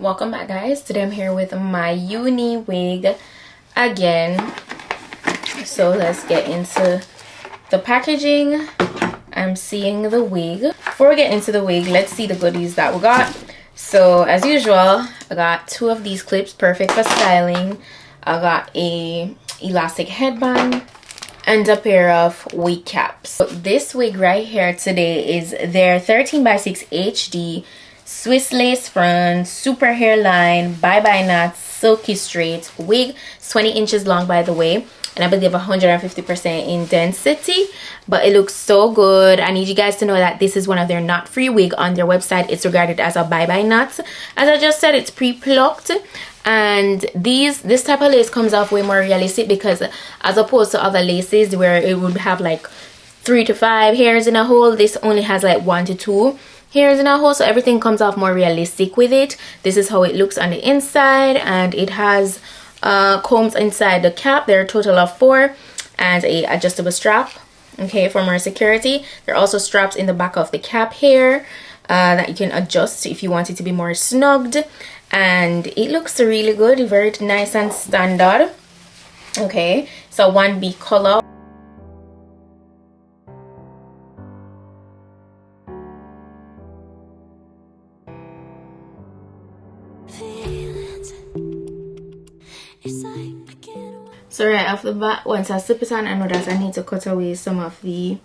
Welcome back, guys. Today I'm here with my UNIWIG again. So let's get into the packaging. I'm seeing the wig. Before we get into the wig, let's see the goodies that we got. So as usual, I got two of these clips, perfect for styling. I got a elastic headband and a pair of wig caps. So this wig right here today is their 13x6 HD Swiss lace front, super hairline, bye-bye knots, silky straight wig. It's 20 inches long, by the way, and I believe 150% in density, but it looks so good. I need you guys to know that this is one of their knot free wig. On their website it's regarded as a bye-bye knot. As I just said, it's pre-plucked, and this type of lace comes off way more realistic, because as opposed to other laces where it would have like 3 to 5 hairs in a hole, this only has like 1 to 2 hairs in a hole, so everything comes off more realistic with it. This is how it looks on the inside, and it has combs inside the cap. There are a total of 4, and a adjustable strap, okay, for more security. There are also straps in the back of the cap here that you can adjust if you want it to be more snugged, and it looks really good, very nice and standard. Okay, so 1B color. So right off the bat, once I slip it on, I know that I need to cut away some of the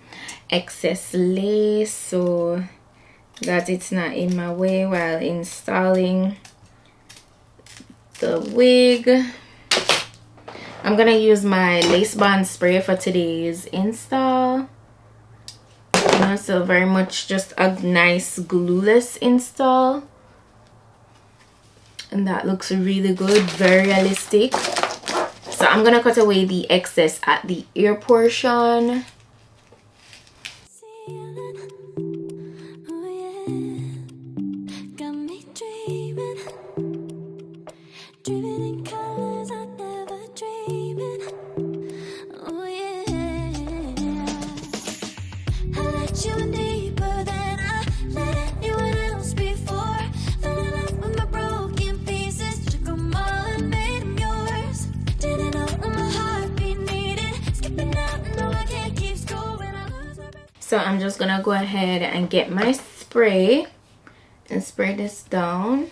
excess lace so that it's not in my way while installing the wig. I'm gonna use my lace bond spray for today's install. You know, so very much just a nice glueless install, and that looks really good, very realistic. So I'm gonna cut away the excess at the ear portion. So I'm just gonna go ahead and get my spray and spray this down.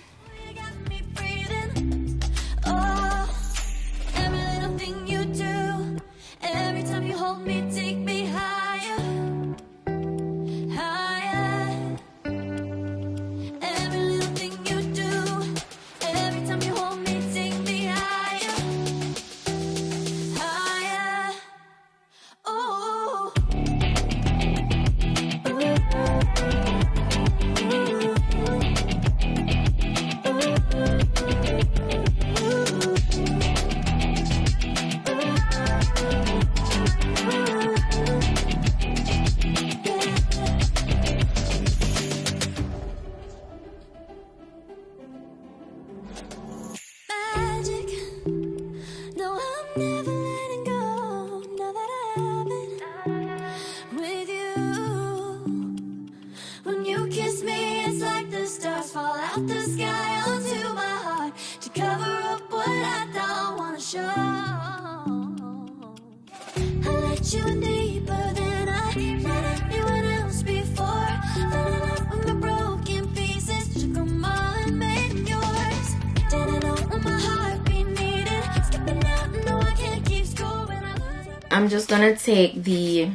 I'm just gonna take the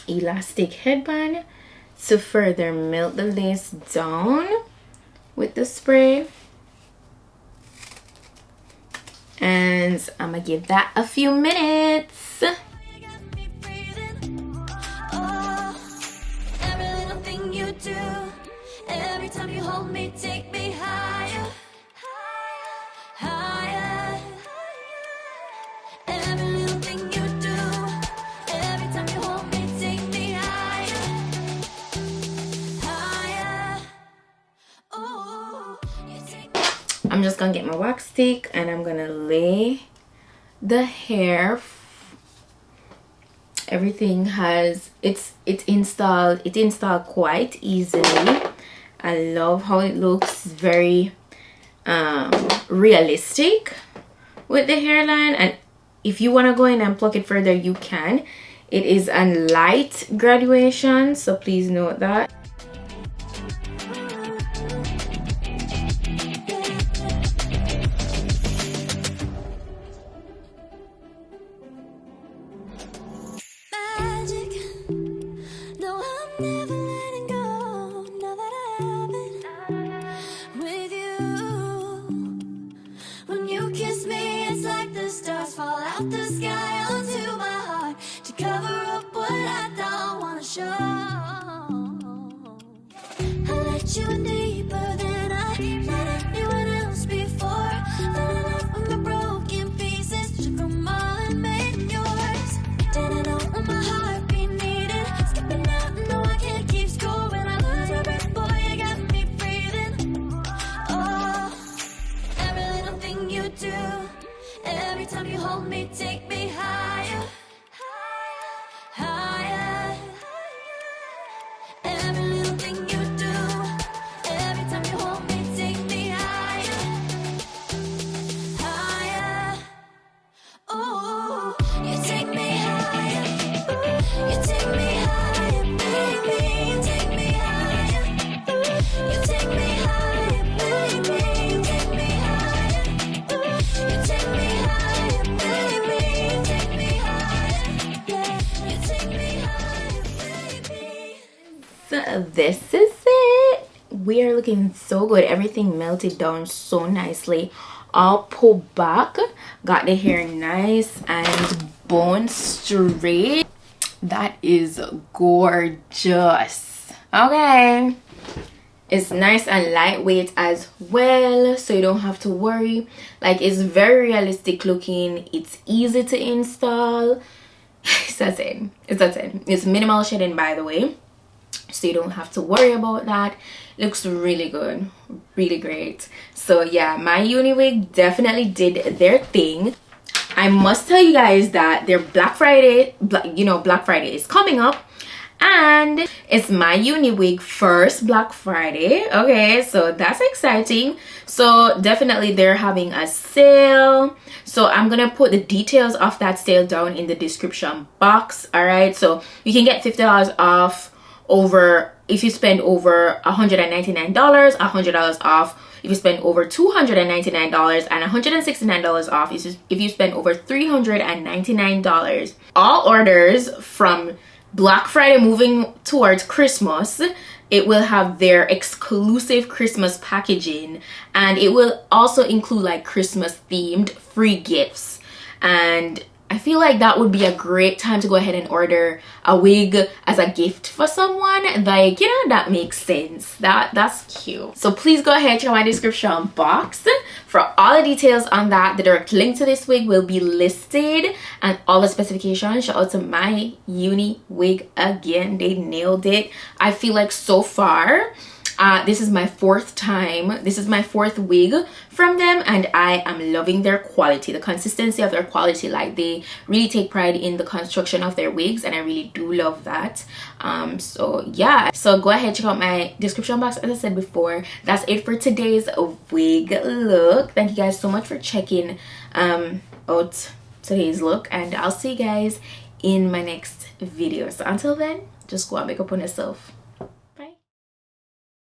elastic headband to further melt the lace down with the spray, and I'm gonna give that a few minutes. Every time you hold me, take me higher, higher. Every little thing you do, every time you hold me, take me higher, higher. Oh, I'm just gonna get my wax stick and I'm gonna lay the hair. Everything has it's installed quite easily. I love how it looks, very realistic with the hairline, and if you want to go in and pluck it further, you can. It is a light graduation, so please note that. This is it. We are looking so good. Everything melted down so nicely, all pulled back, got the hair nice and bone straight. That is gorgeous. Okay, it's nice and lightweight as well, so you don't have to worry. Like, it's very realistic looking, it's easy to install. It's that it. It's minimal shedding, by the way, so you don't have to worry about that. Looks really good, really great. So yeah, my UNIWIG definitely did their thing. I must tell you guys that their Black Friday is coming up, and it's my UNIWIG first Black Friday. Okay, so that's exciting. So definitely they're having a sale, so I'm gonna put the details of that sale down in the description box. All right, so you can get $50 off over if you spend over $199, $100 off if you spend over $299, and $169 off if you spend over $399. All orders from Black Friday moving towards Christmas, it will have their exclusive Christmas packaging, and it will also include like Christmas themed free gifts. And I feel like that would be a great time to go ahead and order a wig as a gift for someone. Like, you know, that makes sense. That's cute. So please go ahead, check out my description box for all the details on that. The direct link to this wig will be listed, and all the specifications. Shout out to my UNIWIG again. They nailed it. I feel like so far, this is my fourth time. This is my fourth wig from them, and I am loving their quality, the consistency of their quality. Like, they really take pride in the construction of their wigs, and I really do love that. So yeah, so go ahead, check out my description box. As I said before, that's it for today's wig look. Thank you guys so much for checking out today's look, and I'll see you guys in my next video. So until then, just go out, make up on yourself.